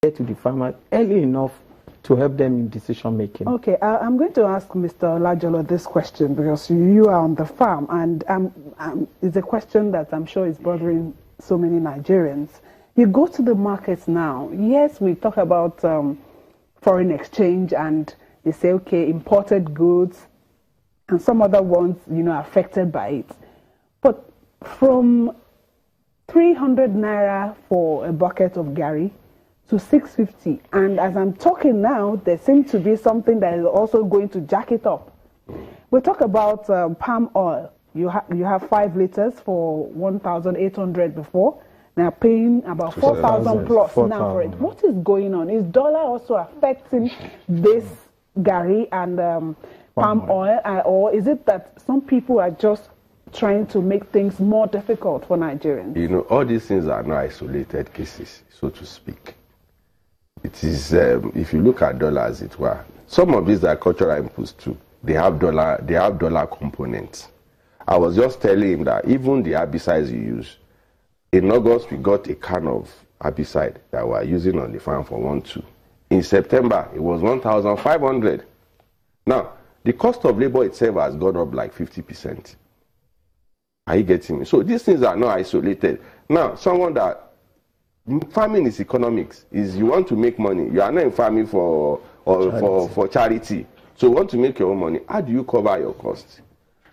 get to the farmers early enough to help them in decision making. Okay, I'm going to ask Mr. Olajolo this question because you are on the farm, and it's a question that I'm sure is bothering so many Nigerians. You go to the markets now. Yes, we talk about foreign exchange, and they say, okay, imported goods and some other ones, you know, affected by it. But from 300 naira for a bucket of Gary to 650, and as I'm talking now, there seems to be something that is also going to jack it up. We talk about palm oil. You have 5 liters for 1,800 before. Now paying about 4,000 plus 4, now for it. What is going on? Is dollar also affecting this Gary and palm oil, or is it that some people are just trying to make things more difficult for Nigerians? You know, all these things are not isolated cases, so to speak. It is, if you look at dollar as it were, some of these are cultural inputs too. They have dollar components. I was just telling him that even the herbicides you use, in August we got a can of herbicide that we are using on the farm for 1-2. In September it was 1,500. Now the cost of labor itself has gone up like 50%. Are you getting me? So these things are not isolated. Now someone that farming is economics, is you want to make money. You are not in farming for charity. So you want to make your own money. How do you cover your costs?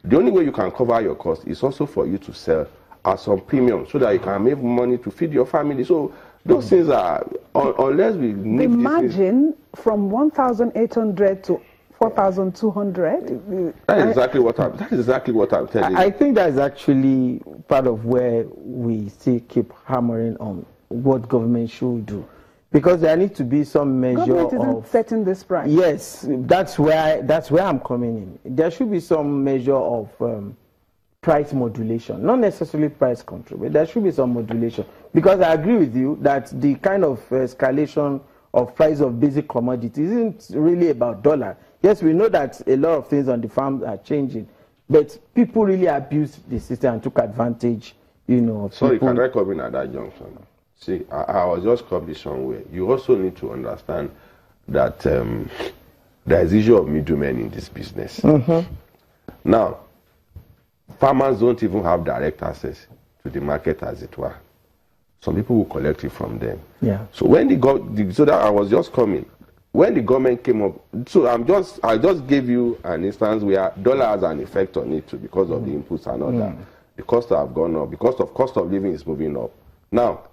The only way you can cover your costs is also for you to sell at some premium so that you can make money to feed your family. So those things are, unless we need the margin from 1,800 to 4,200. That is exactly what I'm telling you. I think that's actually part of where we still keep hammering on what government should do, because there needs to be some measure government isn't setting this price. Yes, that's where I'm coming in. There should be some measure of price modulation, not necessarily price control, but there should be some modulation, because I agree with you that the kind of escalation of price of basic commodities isn't really about dollar. Yes, we know that a lot of things on the farm are changing, but people really abused the system and took advantage, you know. Sorry, can I come in at that junction? See, I was just coming somewhere. You also need to understand that there is issue of middlemen in this business. Now, farmers don't even have direct access to the market, as it were. Some people will collect it from them. Yeah. So when so that I was just coming. When the government came up, so I just gave you an instance where dollar has an effect on it too because of the inputs and all that. The costs have gone up because of cost of living is moving up. Now,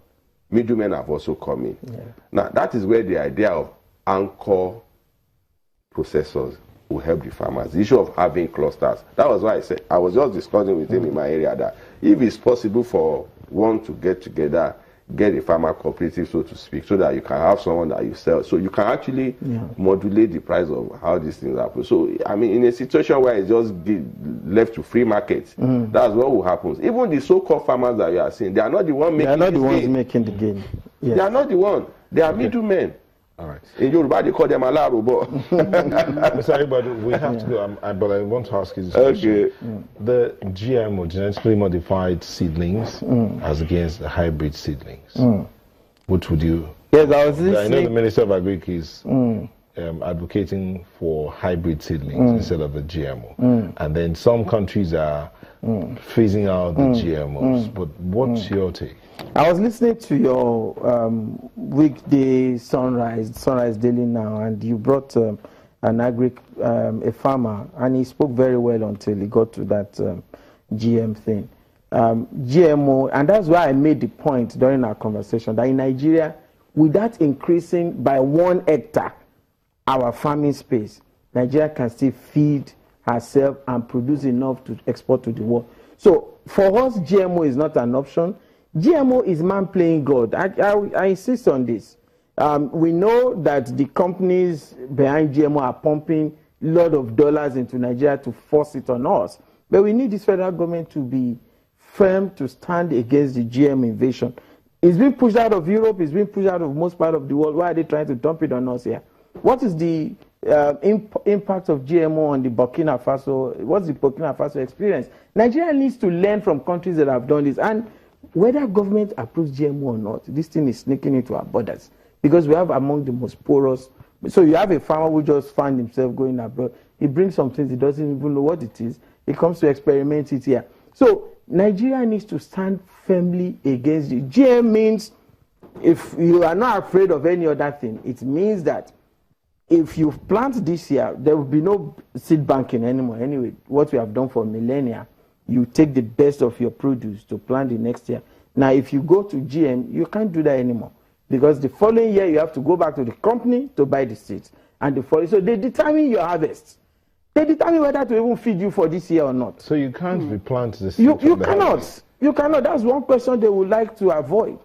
middlemen have also come in. Yeah. Now, that is where the idea of anchor processors will help the farmers. The issue of having clusters. That was why I said, I was just discussing with him in my area that if it's possible for one to get together, get a farmer cooperative, so to speak, so that you can have someone that you sell. So you can actually modulate the price of how these things happen. So, I mean, in a situation where it's just left to free markets, that's what will happen. Even the so-called farmers that you are seeing, they are not the ones making the game. They are not the ones making the game. Yes. They are not the ones. They are middlemen. All right. In Yoruba, they call them alarubo. Mr. Aribadu, we have to go, but I want to ask you this question. The GMO, genetically modified seedlings, as against the hybrid seedlings, what would you... Yes, I was listening. I know the Minister of Agric is advocating for hybrid seedlings instead of the GMO. And then some countries are phasing out the GMOs. But what's your take? I was listening to your weekday Sunrise Daily Now, and you brought an agric, a farmer, and he spoke very well until he got to that GM thing. GMO, and that's why I made the point during our conversation that in Nigeria, without increasing by 1 hectare our farming space, Nigeria can still feed herself and produce enough to export to the world. So for us, GMO is not an option. GMO is man playing God. I insist on this. We know that the companies behind GMO are pumping a lot of dollars into Nigeria to force it on us. But we need this federal government to be firm to stand against the GM invasion. It's been pushed out of Europe. It's been pushed out of most part of the world. Why are they trying to dump it on us here? What is the impact of GMO on the Burkina Faso? What's the Burkina Faso experience? Nigeria needs to learn from countries that have done this. And whether government approves GMO or not, this thing is sneaking into our borders. because we have among the most porous. So you have a farmer who just find himself going abroad. He brings some things, he doesn't even know what it is. He comes to experiment it here. So Nigeria needs to stand firmly against it. GM means, if you are not afraid of any other thing, it means that if you plant this year, there will be no seed banking anymore. Anyway, what we have done for millennia, you take the best of your produce to plant the next year. Now, if you go to GM, you can't do that anymore, because the following year you have to go back to the company to buy the seeds. And the following, so they determine your harvest. They determine whether to even feed you for this year or not. So you can't replant the seeds. You cannot. Harvest. You cannot. That's one question they would like to avoid.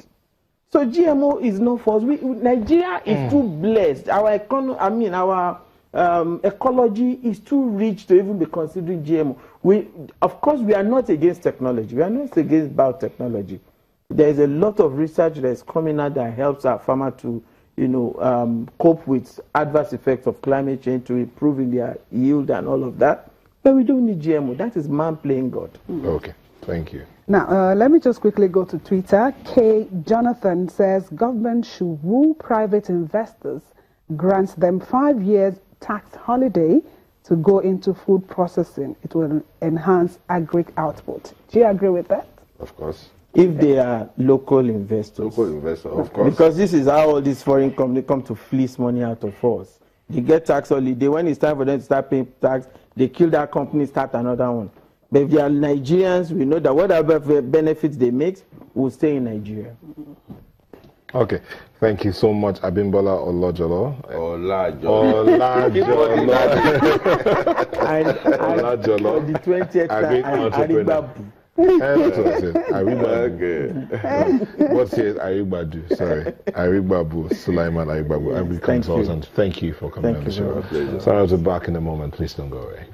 So GMO is not for us. Nigeria is too blessed. Our ecology is too rich to even be considering GMO. Of course, we are not against technology. We are not against biotechnology. There is a lot of research that is coming out that helps our farmer to, cope with adverse effects of climate change, to improving their yield and all of that. But we don't need GMO. That is man playing God. Okay, thank you. Now, let me just quickly go to Twitter. K. Jonathan says, government should woo private investors, grant them 5 years tax holiday to go into food processing. It will enhance agri output. Do you agree with that? Of course. If they are local investors. Local investors, of course. Because this is how all these foreign companies come to fleece money out of us. They get tax holiday. When it's time for them to start paying tax, they kill that company, start another one. But if they are Nigerians, we know that whatever benefits they make will stay in Nigeria. Okay, thank you so much, Abimbola Olajolo. Olajolo. Olajolo. The 20th time, Aribabu. What says Aribadu? Sorry, Aribabu, Sulaiman Aribabu, Agri Consultant. Thank you for coming on the show. Sarah's back in a moment. Please don't go away.